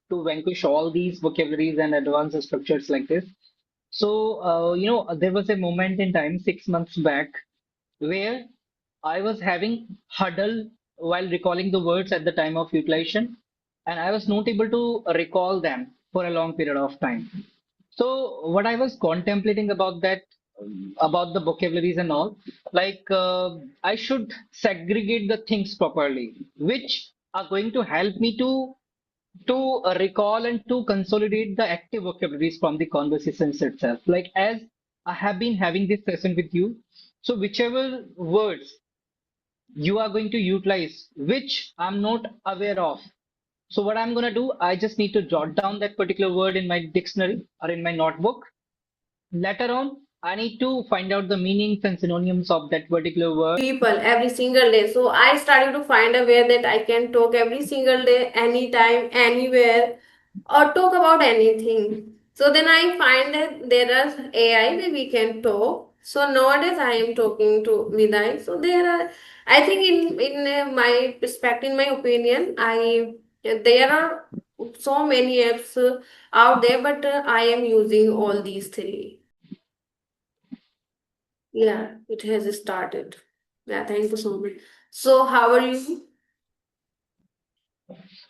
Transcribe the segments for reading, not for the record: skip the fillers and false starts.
to vanquish all these vocabularies and advanced structures like this. So, there was a moment in time 6 months back where I was having huddle while recalling the words at the time of utilization, and I was not able to recall them for a long period of time. So, what I was contemplating about that, about the vocabularies and all, I should segregate the things properly, which are going to help me to recall and to consolidate the active vocabularies from the conversations itself. Like as I have been having this session with you, so whichever words you are going to utilize, which I'm not aware of. So what I'm going to do, I just need to jot down that particular word in my dictionary or in my notebook. Later on, I need to find out the meanings and synonyms of that particular word. People every single day. So I started to find a way that I can talk every single day, anytime, anywhere, or talk about anything. So then I find that there are AI that we can talk. So nowadays I am talking to Vidai. So there are, I think in my perspective, in my opinion, I there are so many apps out there, but I am using all these three. Yeah, it has started. Yeah, thank you so much. So, how are you?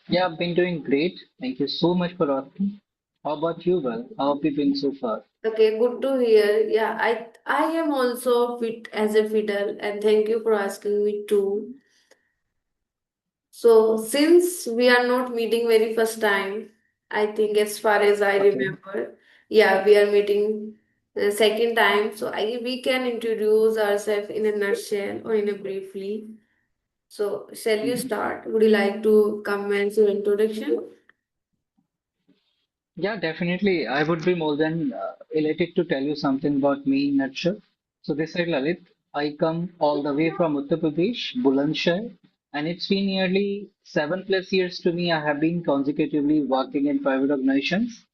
Yeah, I've been doing great. Thank you so much for asking. How about you, Well? How have you been so far? Okay, good to hear. Yeah, I am also fit as a fiddle, and thank you for asking me too. So, since we are not meeting very first time, I think as far as I Okay. remember, yeah, we are meeting the second time. So, we can introduce ourselves in a nutshell or in a briefly. So, shall you Mhm. start? Would you like to commence your introduction? Yeah, definitely. I would be more than elated to tell you something about me in a nutshell. So this is Lalit. I come all the way from Uttar Pradesh, Bulandshahr, and it's been nearly 7+ years to me. I have been consecutively working in private organizations.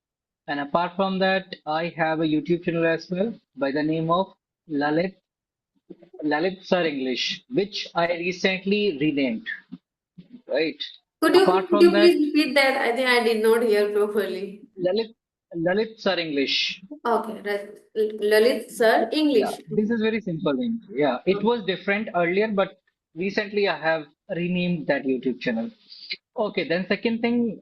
And apart from that, I have a YouTube channel as well by the name of Lalit Lalit Sir English, which I recently renamed. Right. Apart Could you from that, please repeat that? I think I did not hear properly. Lalit Lalit Sir English. Okay, right. Lalit sir, Yeah, English. this is very simple thing. Yeah, it was different earlier, but recently I have renamed that YouTube channel. Okay, then second thing,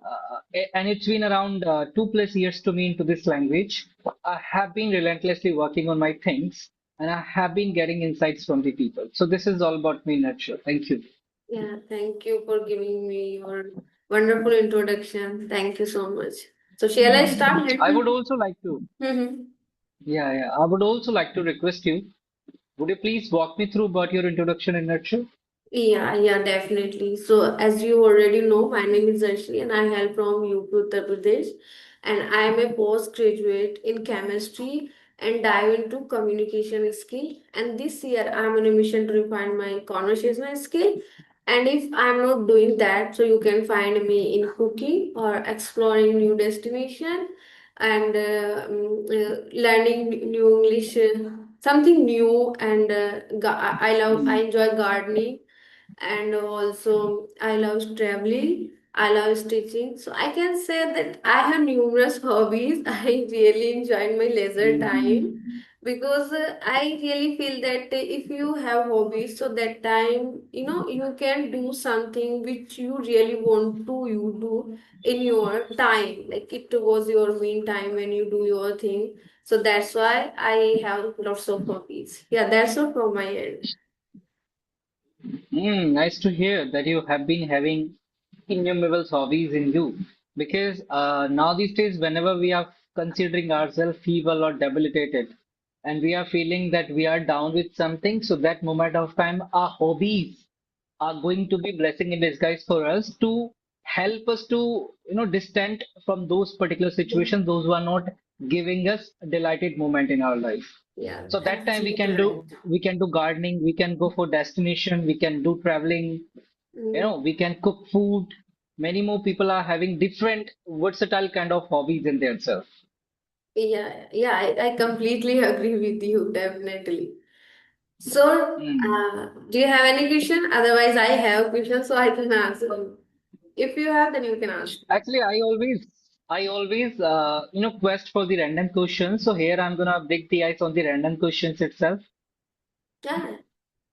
and it's been around 2+ years to me into this language. I have been relentlessly working on my things, and I have been getting insights from the people. So this is all about me in a nutshell. Thank you. Yeah, thank you for giving me your wonderful introduction. Thank you so much. So shall I start? Let I would me. also like to, Mm-hmm. yeah, I would also like to request you. Would you please walk me through about your introduction in a nutshell? Yeah, definitely. So, as you already know, my name is Arshni and I hail from UP Uttar Pradesh. And I am a postgraduate in chemistry and dive into communication skill. And this year, I'm on a mission to refine my conversational skill. And if I'm not doing that, so you can find me in cooking or exploring new destination and learning new English, something new. And I enjoy gardening, and also I love traveling. I love stitching. So I can say that I have numerous hobbies. I really enjoy my leisure time Mhm. because I really feel that if you have hobbies, so that time, you can do something which you really want to you do in your time. Like it was your main time when you do your thing. So that's why I have lots of hobbies. Yeah, that's all from my end. Nice to hear that you have been having innumerable hobbies in you. Because now these days, whenever we are considering ourselves feeble or debilitated, and we are feeling that we are down with something, so that moment of time, our hobbies are going to be blessing in disguise for us to help us to, distant from those particular situations, those who are not giving us a delighted moment in our life. Yeah, So that time absolutely right. we can do gardening, we can go for destination, we can do traveling, Mm, we can cook food. Many more people are having different versatile kind of hobbies in themselves. yeah, I completely agree with you, definitely. So, Hmm. do you have any question? Otherwise, I have questions, so I can answer. If you have, then you can ask. Actually, I always quest for the random questions. So here I'm gonna break the ice on the random questions itself. Yeah.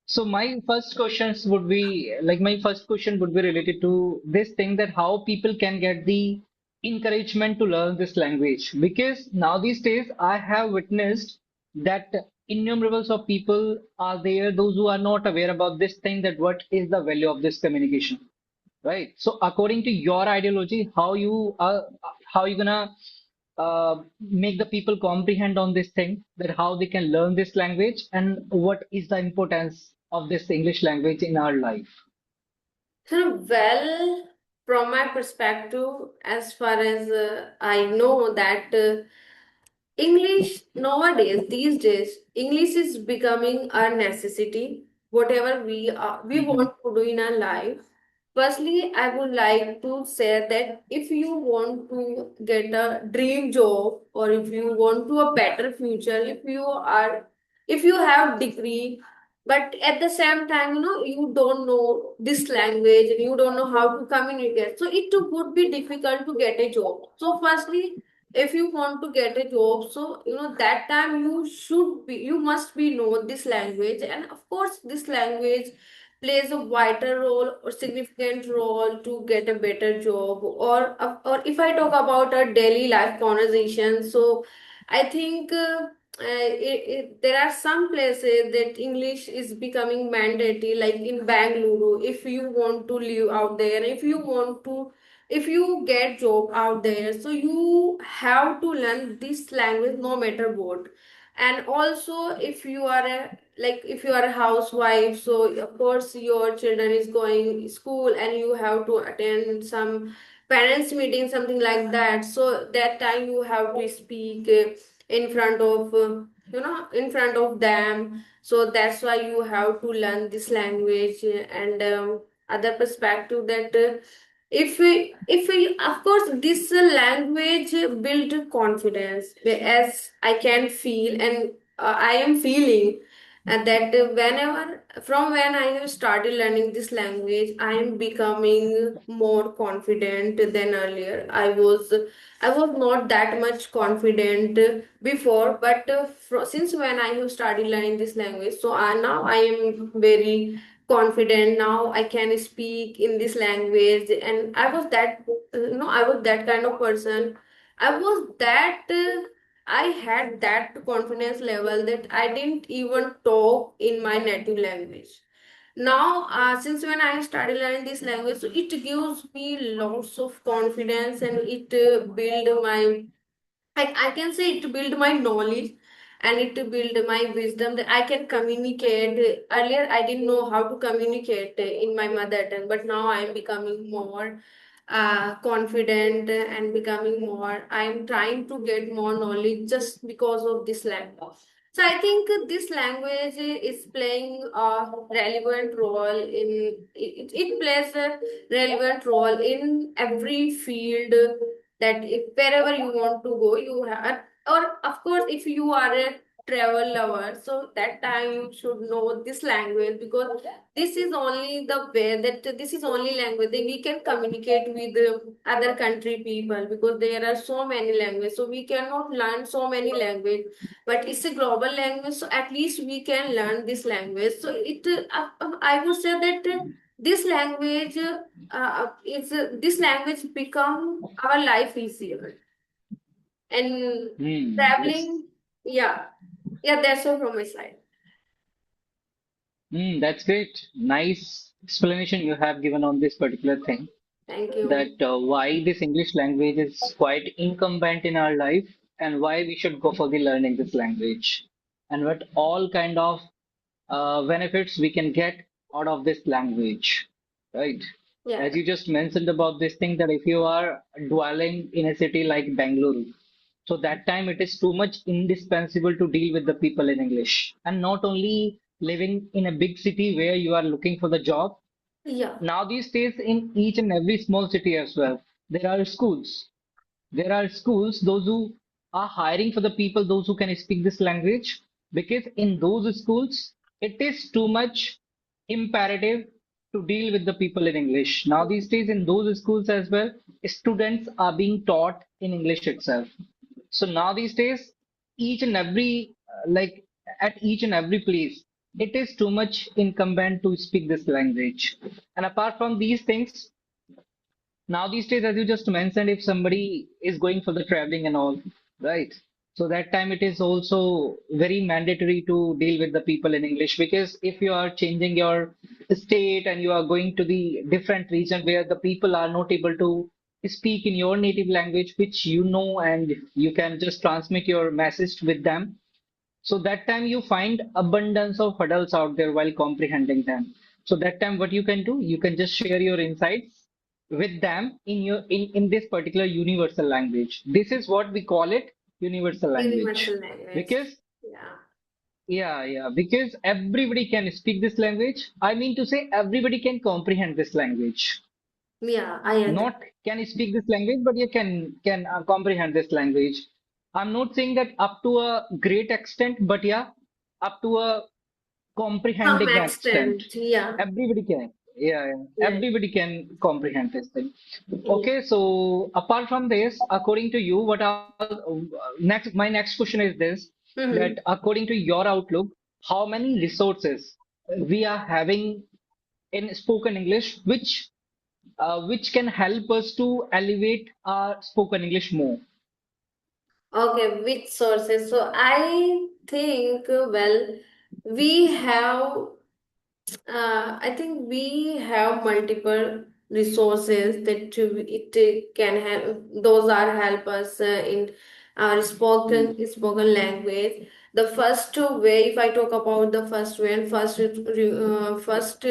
So my first question would be related to this thing that how people can get the encouragement to learn this language. Because now these days I have witnessed that innumerables of people are there, those who are not aware about this thing, that what is the value of this communication. Right. So according to your ideology, how you gonna make the people comprehend on this thing, that how they can learn this language and what is the importance of this English language in our life? Well, from my perspective, as far as I know that English nowadays, these days, English is becoming a necessity. Whatever we Hmm. want to do in our life. Firstly, I would like to say that if you want to get a dream job or if you want to a better future, if you have degree, but at the same time, you don't know this language and you don't know how to communicate. So it would be difficult to get a job. So firstly, if you want to get a job, so that time you must be know this language, and of course this language plays a vital role or significant role to get a better job, or if I talk about a daily life conversation, so I think there are some places that English is becoming mandatory, like in Bangalore. If you want to live out there, if you get job out there, so you have to learn this language no matter what. And also, if you are a housewife, so of course your children is going school and you have to attend some parents meeting, something like that, so that time you have to speak in front of in front of them. So that's why you have to learn this language. And other perspective that if we of course this language build confidence, as I can feel, and I am feeling that whenever from when I have started learning this language, I am becoming more confident than earlier. I was not that much confident before, but since when I have started learning this language, so now I am very confident. Now I can speak in this language, and I was that kind of person. I was that I had that confidence level that I didn't even talk in my native language. Now since when I started learning this language, so it gives me lots of confidence, and it build my, I can say it build my knowledge, and it build my wisdom that I can communicate. Earlier, I didn't know how to communicate in my mother tongue, but now I am becoming more confident and becoming more. I am trying to get more knowledge just because of this language. So I think this language is playing a relevant role it plays a relevant role in every field, that if wherever you want to go you have, or of course if you are a travel lover, so that time you should know this language, because this is only the way that this is only language that we can communicate with other country people, because there are so many languages, so we cannot learn so many language, but it's a global language, so at least we can learn this language. So I would say that this language this language become our life easier. And Yes. traveling, yeah, yeah, that's all from my side. That's great. Nice explanation you have given on this particular thing. Thank you. That why this English language is quite incumbent in our life and why we should go for the learning this language and what all kind of benefits we can get out of this language, right? Yeah. As you just mentioned about this thing that if you are dwelling in a city like Bangalore, so that time it is too much indispensable to deal with the people in English and not only living in a big city where you are looking for the job. Yeah. Now these days, in each and every small city as well, there are schools. There are schools, those who are hiring for the people, those who can speak this language, because in those schools, it is too much imperative to deal with the people in English. Now, these days, in those schools as well, students are being taught in English itself. So now these days, each and every like at each and every place, it is too much incumbent to speak this language. And apart from these things, now these days, as you just mentioned, if somebody is going for the traveling and all, right? So that time it is also very mandatory to deal with the people in English, because if you are changing your state and you are going to the different region where the people are not able to speak in your native language, which you know, and you can just transmit your message with them, so that time you find abundance of hurdles out there while comprehending them. So that time what you can do, you can just share your insights with them in in this particular universal language. This is what we call it, universal language. Universal language. Because Yeah. because everybody can speak this language. I mean to say everybody can comprehend this language. Yeah, I agree. Not can speak this language, but you can comprehend this language. I'm not saying that up to a great extent, but yeah, up to a Some comprehending extent. extent. Yeah. Everybody can. Yeah, Yeah. everybody can comprehend this thing. Yeah. Okay, so apart from this, according to you, what are next? My next question is this: that Mm-hmm. according to your outlook, how many resources we are having in spoken English, which can help us to elevate our spoken English more. Okay, which sources? So I think, well, we have I think we have multiple resources that it can help. Those are help us in our spoken language. The first way, if I talk about the first way and first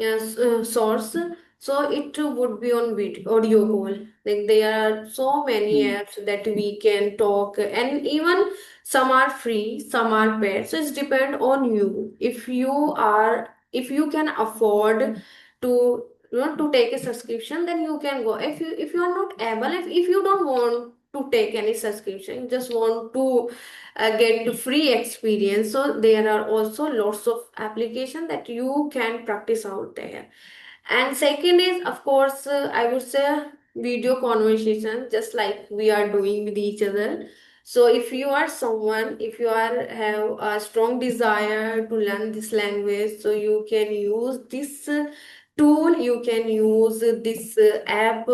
yes, source, so it would be on audio call. Like there are so many Hmm. apps that we can talk, and even some are free, some are paid. So it's depend on you. If you can afford to to take a subscription, then you can go. If you are not able, if you don't want to take any subscription, you just want to get free experience, so there are also lots of application that you can practice out there. And second is, of course, I would say video conversation, just like we are doing with each other. So if you are someone, if you are have a strong desire to learn this language, so you can use this tool, you can use this app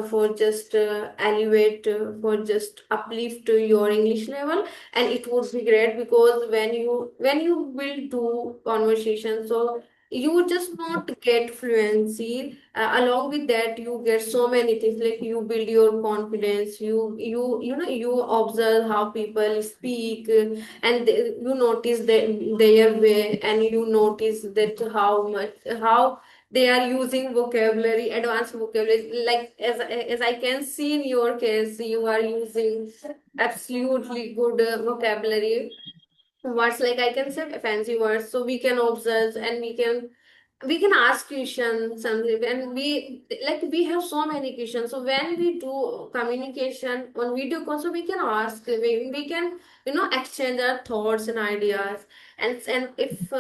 for just elevate, for just uplift your English level. And it would be great because when you will do conversation, so you just not get fluency, along with that you get so many things, like you build your confidence, you observe how people speak, and you notice their way, and you notice that how they are using vocabulary, advanced vocabulary, like as I can see in your case, you are using absolutely good vocabulary words, like I can say fancy words, so we can observe and we can ask questions, and we have so many questions. So when we do communication on video call, so we can ask, we can exchange our thoughts and ideas. And if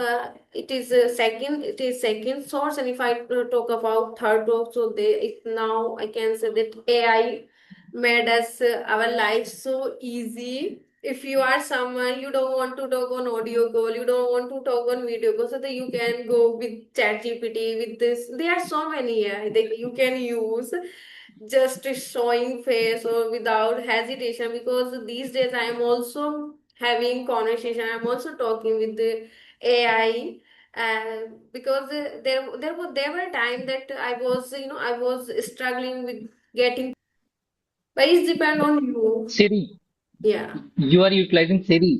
it is second source, and if I talk about third source, so they it now I can say that AI made us our lives so easy. If you are someone you don't want to talk on audio call, you don't want to talk on video call, so that you can go with ChatGPT, with this. There are so many AI that you can use, just showing face or without hesitation. Because these days I am also having conversation. I'm also talking with the AI. Because there were time that I was struggling with getting, but it's depend on you. Siri, Yeah. you are utilizing Siri.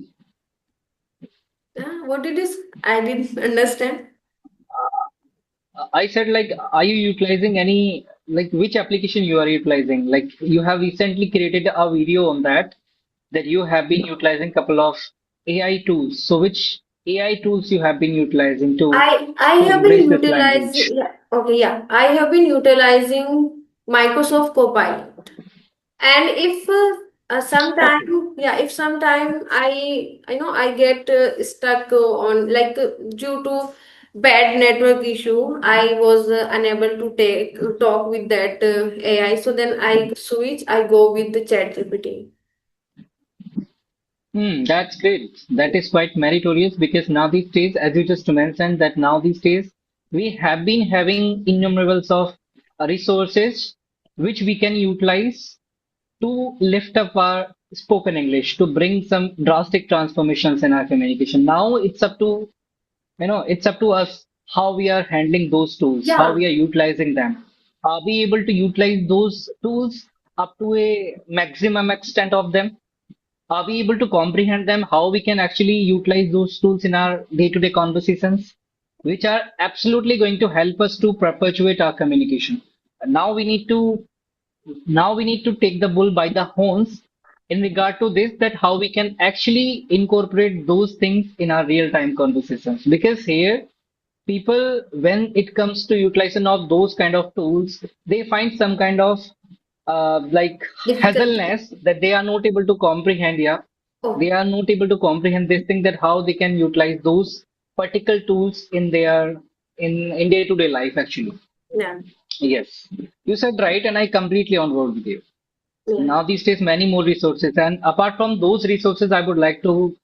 What it is? I didn't understand. I said, like, are you utilizing any, like, which application you are utilizing? Like, you have recently created a video on that you have been utilizing couple of AI tools. So which AI tools you have been utilizing I to have been embrace this language? utilizing, yeah, okay, yeah. I have been utilizing Microsoft Copilot. And if Okay. sometime, yeah, if sometime I get stuck on, like, due to bad network issue. I was unable to take talk with that AI. So then I switch. I go with the ChatGPT. That's great. That is quite meritorious because now these days, as you just mentioned, that now these days we have been having innumerables of resources which we can utilize to lift up our spoken English, to bring some drastic transformations in our communication. Now it's up to us how we are handling those tools, how Yeah. we are utilizing them. Are we able to utilize those tools up to a maximum extent of them? Are we able to comprehend them? How we can actually utilize those tools in our day-to-day conversations, which are absolutely going to help us to perpetuate our communication. Now we need to now we need to take the bull by the horns in regard to this, that how we can actually incorporate those things in our real-time conversations. Because here people, when it comes to utilization of those kind of tools, they find some kind of like Difficulty. hassleness that they are not able to comprehend. Yeah, Oh, they are not able to comprehend this thing, that how they can utilize those particular tools in their in day-to-day life actually. yeah. Yes, you said right, and I completely on board with you. Yeah. Now these days, many more resources, and apart from those resources, I would like to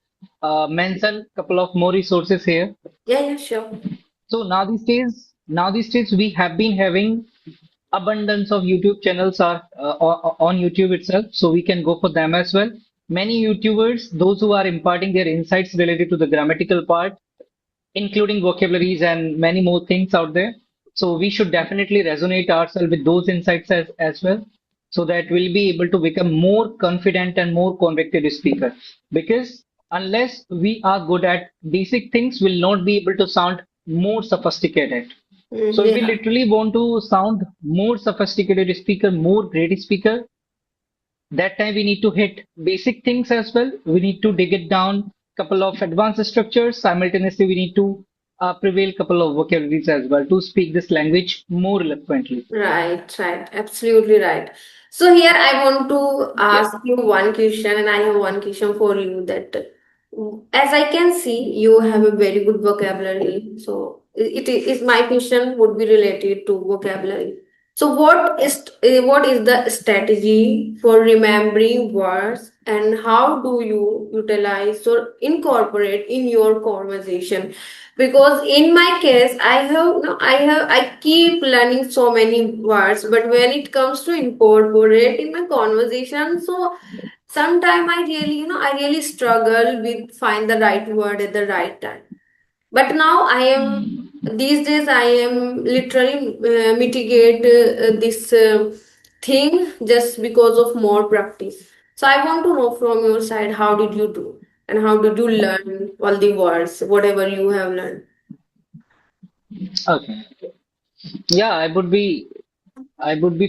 mention a couple of more resources here. Yeah, yeah, sure. So now these days, we have been having abundance of YouTube channels are on YouTube itself, so we can go for them as well. Many YouTubers, those who are imparting their insights related to the grammatical part, including vocabularies and many more things out there. So we should definitely resonate ourselves with those insights as well, so that we'll be able to become more confident and more convicted speaker. Because unless we are good at basic things, we'll not be able to sound more sophisticated. So if we Yeah. literally want to sound more sophisticated speaker, more great speaker, that time we need to hit basic things as well. We need to dig it down, couple of advanced structures. Simultaneously, we need to prevail couple of vocabularies as well to speak this language more eloquently. Right, right, absolutely right. So here I want to Yes. ask you one question, and I have one question for you that, as I can see, you have a very good vocabulary. So it is my question would be related to vocabulary. So what is the strategy for remembering words, and how do you utilize or incorporate in your conversation? Because in my case I keep learning so many words, but when it comes to incorporate in my conversation, so sometimes I really struggle with find the right word at the right time. But now I am these days I am literally mitigate this thing just because of more practice. So I want to know from your side, how did you do, and how did you learn all the words whatever you have learned? Okay. Yeah, I would be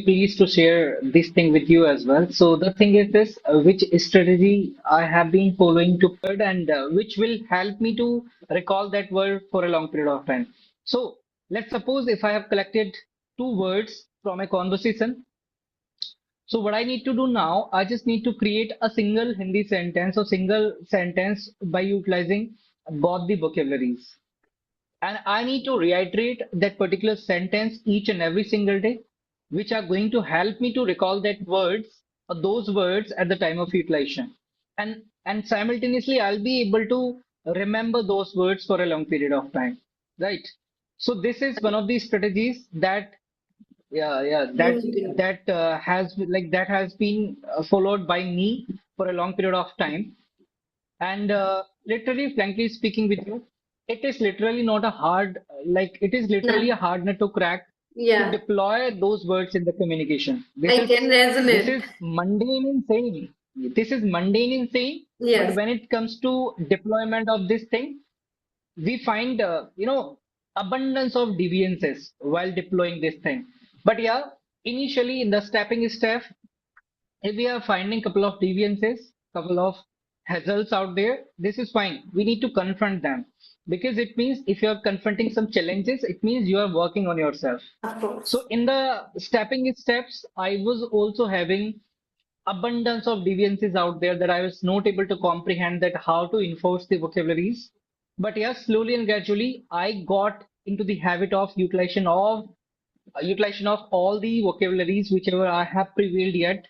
pleased to share this thing with you as well. So the thing is this, which strategy I have been following to word, and which will help me to recall that word for a long period of time. So let's suppose if I have collected two words from a conversation. So what I need to do now, I just need to create a single Hindi sentence or single sentence by utilizing both the vocabularies. And I need to reiterate that particular sentence each and every single day, which are going to help me to recall that words or those words at the time of utilization. And simultaneously I'll be able to remember those words for a long period of time. Right. So this is one of the strategies that yeah, yeah, that Using. that has been followed by me for a long period of time. And literally, frankly speaking with you, it is literally not a hard, it is literally Nah. a hard nut to crack to Yeah, deploy those words in the communication. This I is can this resonate. is mundane in saying. This is mundane in saying, but Yes, when it comes to deployment of this thing, we find abundance of deviances while deploying this thing. But yeah, initially in the stepping step, if we are finding couple of deviances, couple of hazards out there, this is fine. We need to confront them, because it means if you are confronting some challenges, it means you are working on yourself. of So course. in the stepping steps, I was also having abundance of deviances out there that I was not able to comprehend, that how to enforce the vocabularies. But yes, slowly and gradually, I got into the habit of utilization of all the vocabularies whichever I have prevailed yet.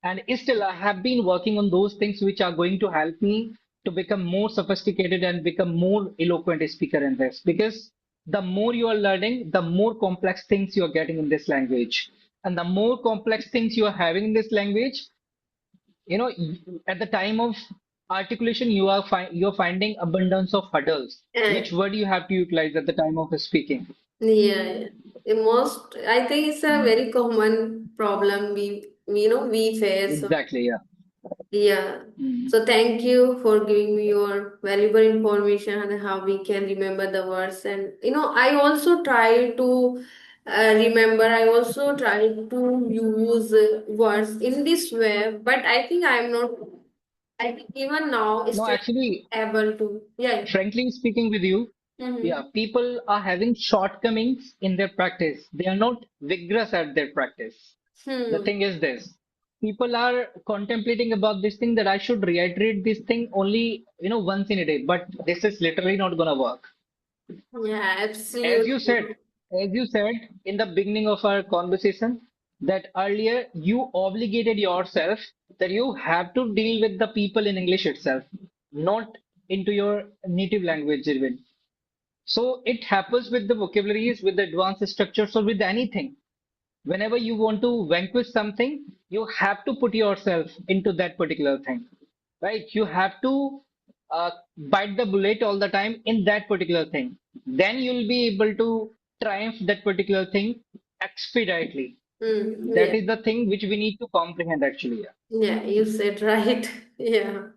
And still, I have been working on those things which are going to help me to become more sophisticated and become more eloquent speaker in this. Because the more you are learning, the more complex things you are getting in this language. And the more complex things you are having in this language, at the time of articulation, you're finding abundance of hurdles. Which And word you have to utilize at the time of speaking? yeah, yeah. The most, I think it's a very common problem we face. Exactly, yeah. Yeah. Mm. So thank you for giving me your valuable information on how we can remember the words. And I also try to remember. I also try to use words in this way, but I think I'm not. I think even now No, still actually, able to. Yeah. frankly speaking with you, yeah, Mm-hmm. people are having shortcomings in their practice. They are not vigorous at their practice. The Hmm. thing is this. People are contemplating about this thing that I should reiterate this thing only, once in a day, but this is literally not gonna work. Yeah, As you absolutely. said, as you said in the beginning of our conversation, that earlier you obligated yourself that you have to deal with the people in English itself, not into your native language even. So it happens with the vocabularies, with the advanced structures, or with anything. Whenever you want to vanquish something, you have to put yourself into that particular thing, right? You have to bite the bullet all the time in that particular thing. Then you'll be able to triumph that particular thing expeditely. Hmm. That Yeah. is the thing which we need to comprehend actually. Yeah. Yeah, you said right. Yeah.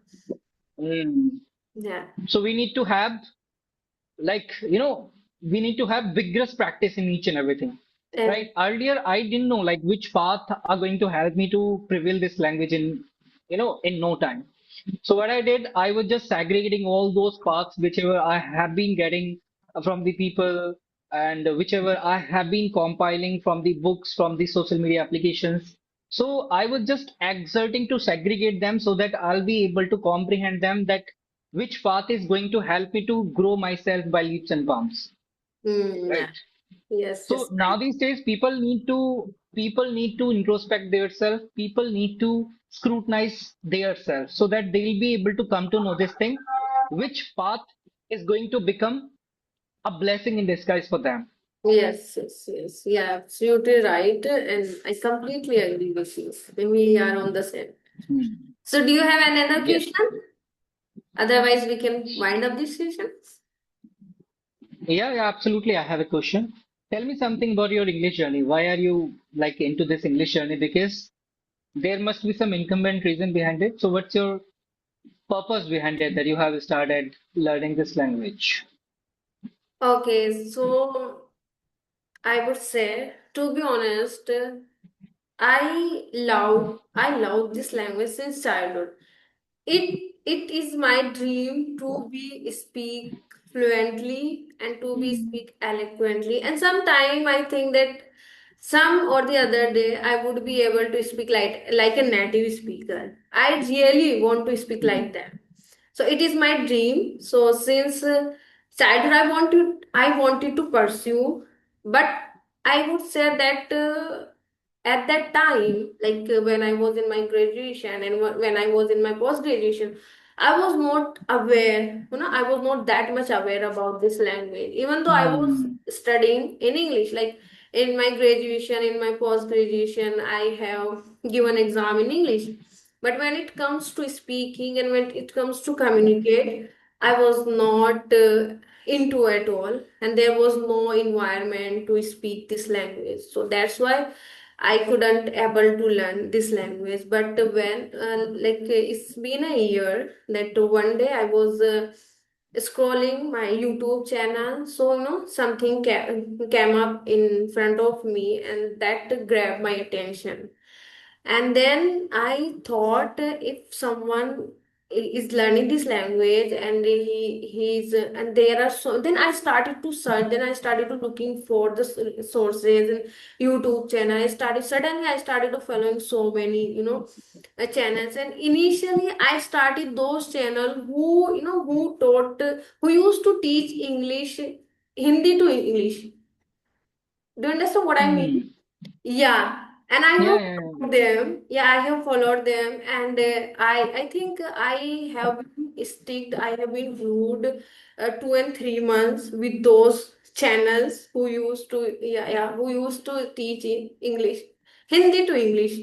Mm. Yeah. So we need to have like we need to have vigorous practice in each and everything, And right? Earlier I didn't know like which path are going to help me to prevail this language in no time. So what I did, I was just segregating all those paths whichever I have been getting from the people, and whichever I have been compiling from the books, from the social media applications. So I was just exerting to segregate them so that I'll be able to comprehend them, that which path is going to help me to grow myself by leaps and bounds, yeah. right? Yes, So yes, now right. these days people need to introspect themselves. People need to scrutinize themselves so that they'll be able to come to know this thing, which path is going to become a blessing in disguise for them. Yes, yes, yes. Yeah, absolutely right. And I completely agree with you. We are on the same. Hmm. So do you have another Yes. question? Otherwise, we can wind up this session. Yeah, yeah, absolutely. I have a question. Tell me something about your English journey. Why are you like into this English journey? Because there must be some incumbent reason behind it. So what's your purpose behind it that you have started learning this language? Okay, so I would say, to be honest, I love this language since childhood. It is my dream to be speak fluently and to be speak eloquently. And sometime I think that some or the other day I would be able to speak like a native speaker. I really want to speak like Hmm. that. So it is my dream. So since childhood I wanted to pursue, but I would say that at that time, like when I was in my graduation and when I was in my post graduation, I was not aware. I was not that much aware about this language, even though I was Hmm. studying in English. Like in my graduation, in my post graduation, I have given exam in English, but when it comes to speaking and when it comes to communicate, I was not into at all, and there was no environment to speak this language. So that's why I couldn't able to learn this language. But when it's been a year that one day I was scrolling my YouTube channel, so something came up in front of me, and that grabbed my attention. And then I thought, if someone is learning this language, and he's and there are so then I started to search, then I started to looking for the sources and YouTube channel. I started suddenly I started to following so many, channels. And initially I started those channel who, who taught, who used to teach English, Hindi to English. Do you understand what I mean? Hmm. Yeah, and I Yeah, have yeah, followed them. Yeah, I have followed them, and I think I have been sticked. I have been viewed 2 and 3 months with those channels who used to, who used to teach English, Hindi to English.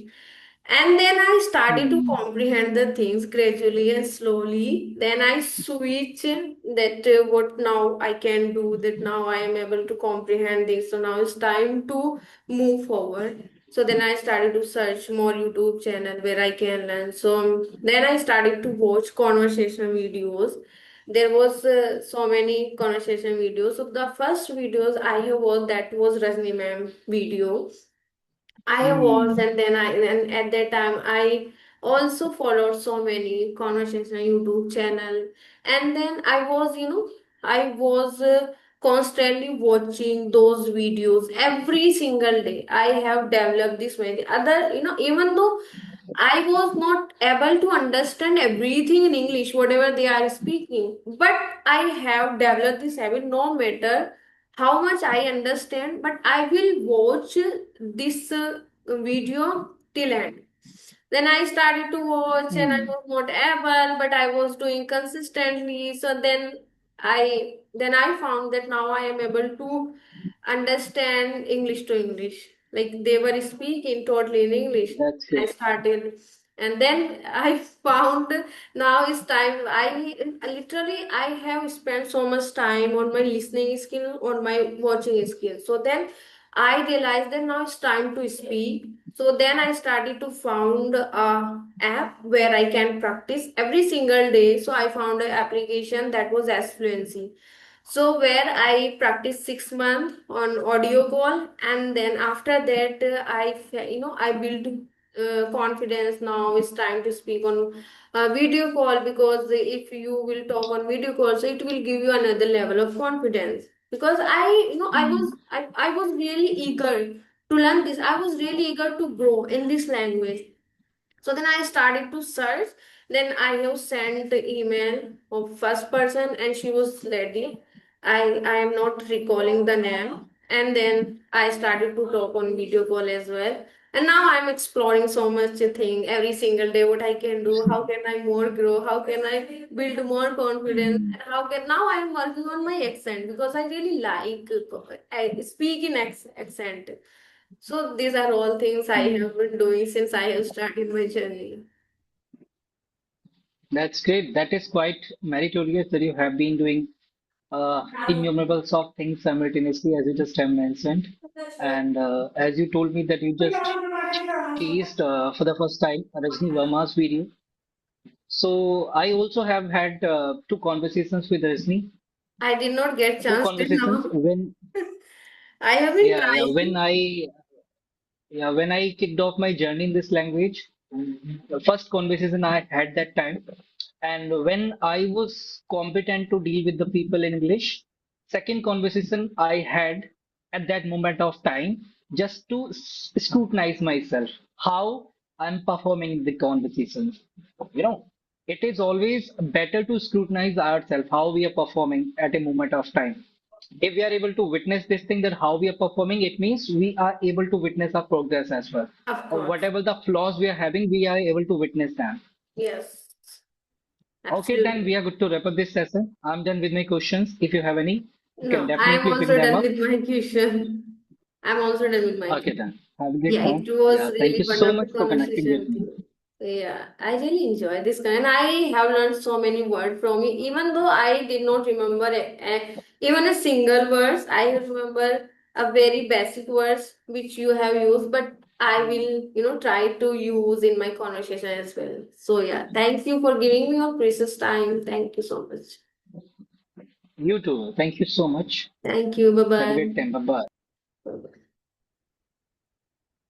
And then I started to hmm. comprehend the things gradually and slowly. Then I switch that what now I can do, that now I am able to comprehend this. So now it's time to move forward. So then I started to search more YouTube channel where I can learn. So then I started to watch conversation videos. There was so many conversation videos. So the first videos I have watched, that was Rajni ma'am video. I was, Hmm. and then and at that time I also followed so many conversation YouTube channel, and then I was constantly watching those videos every single day. I have developed this way. Other, even though I was not able to understand everything in English, whatever they are speaking, but I have developed this habit no matter how much I understand, but I will watch this video till end. Then I started to watch and I Hmm. was not able, but I was doing consistently. So then I found that now I am able to understand English to English. Like they were speaking totally in English. That's I great. started, and then I found now it's time. I have spent so much time on my listening skill, on my watching skill. So then I realized that now it's time to speak. So then I started to found a app where I can practice every single day. So I found an application that was as fluency. So where I practiced 6 months on audio call, and then after that I built confidence. Now it's time to speak on video call, because if you will talk on video call, so it will give you another level of confidence. Because Hmm. I was really eager to learn this. I was really eager to grow in this language. So then I started to search. Then I have sent the email of first person, and she was lady. I am not recalling the name. And then I started to talk on video call as well. And now I'm exploring so much thing every single day, what I can do, how can I more grow, how can I build more confidence, Hmm. and how can now I'm working on my accent, because I really like I speak in accent. So these are all things I Hmm. have been doing since I have started my journey. That's great. That is quite meritorious that you have been doing innumerable of things simultaneously, as you just have mentioned. And as you told me that you just chased for the first time Rajni Verma's video. So I also have had two conversations with Rajni. I did not get Two chance till conversations now. when, I have been yeah, yeah, trying. when I kicked off my journey in this language, the first conversation I had that time, and when I was competent to deal with the people in English, second conversation I had at that moment of time, just to scrutinize myself, how I'm performing in the conversations. You know, it is always better to scrutinize ourselves, how we are performing at a moment of time. If we are able to witness this thing, that how we are performing, it means we are able to witness our progress as well, Of or course. whatever the flaws we are having, we are able to witness them. Yes. Okay, then we Absolutely. are good to wrap up this session. I'm done with my questions. If you have any, you can No, I am definitely bring also them done up. with my question. I'm also done with my Okay, question. then have a good Yeah, time. it was Yeah, thank really you so wonderful much for connecting conversation with with me. you. Yeah, I really enjoy this kind. And I have learned so many words from you, even though I did not remember even a single words. I remember a very basic words which you have used, but I will, try to use in my conversation as well. So yeah, thank you for giving me your precious time. Thank you so much. You too, thank you so much. Thank you. Bye Have a great bye. time. Bye bye.